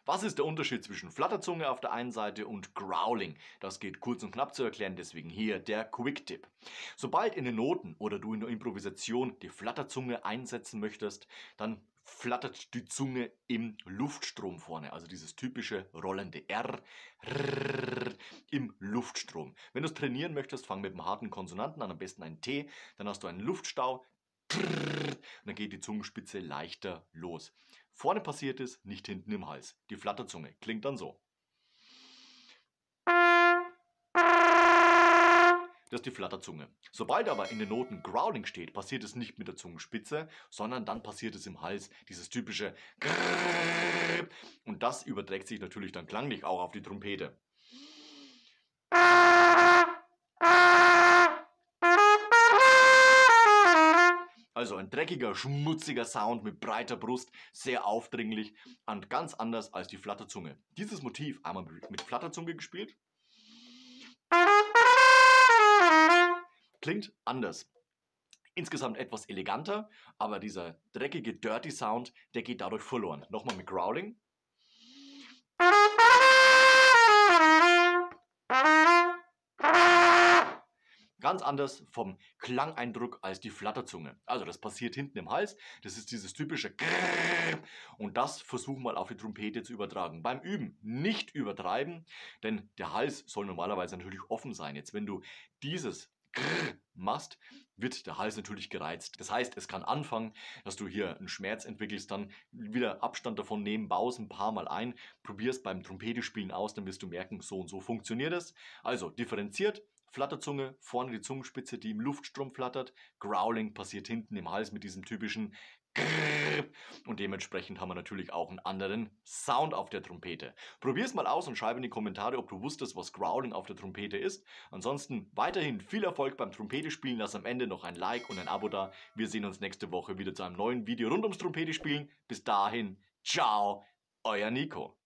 Was ist der Unterschied zwischen Flatterzunge auf der einen Seite und Growling? Das geht kurz und knapp zu erklären, deswegen hier der Quick-Tipp. Sobald in den Noten oder du in der Improvisation die Flatterzunge einsetzen möchtest, dann flattert die Zunge im Luftstrom vorne, also dieses typische rollende R im Luftstrom. Wenn du es trainieren möchtest, fang mit einem harten Konsonanten an, am besten ein T, dann hast du einen Luftstau und dann geht die Zungenspitze leichter los. Vorne passiert es, nicht hinten im Hals. Die Flatterzunge klingt dann so. Das ist die Flatterzunge. Sobald aber in den Noten Growling steht, passiert es nicht mit der Zungenspitze, sondern dann passiert es im Hals, dieses typische und das überträgt sich natürlich dann klanglich auch auf die Trompete. Also ein dreckiger, schmutziger Sound mit breiter Brust, sehr aufdringlich und ganz anders als die Flatterzunge. Dieses Motiv einmal mit Flatterzunge gespielt. Klingt anders. Insgesamt etwas eleganter, aber dieser dreckige, dirty Sound, der geht dadurch verloren. Nochmal mit Growling. Ganz anders vom Klangeindruck als die Flatterzunge. Also das passiert hinten im Hals, das ist dieses typische und das versuchen wir auf die Trompete zu übertragen. Beim Üben nicht übertreiben, denn der Hals soll normalerweise natürlich offen sein. Jetzt wenn du dieses machst, wird der Hals natürlich gereizt. Das heißt, es kann anfangen, dass du hier einen Schmerz entwickelst, dann wieder Abstand davon nehmen, baust ein paar Mal ein, probierst beim Trompetespielen aus, dann wirst du merken, so und so funktioniert es. Also differenziert, Flatterzunge, vorne die Zungenspitze, die im Luftstrom flattert, Growling passiert hinten im Hals mit diesem typischen und dementsprechend haben wir natürlich auch einen anderen Sound auf der Trompete. Probier's mal aus und schreibe in die Kommentare, ob du wusstest, was Growling auf der Trompete ist. Ansonsten weiterhin viel Erfolg beim Trompete spielen. Lass am Ende noch ein Like und ein Abo da. Wir sehen uns nächste Woche wieder zu einem neuen Video rund ums Trompete spielen. Bis dahin, ciao, euer Nico.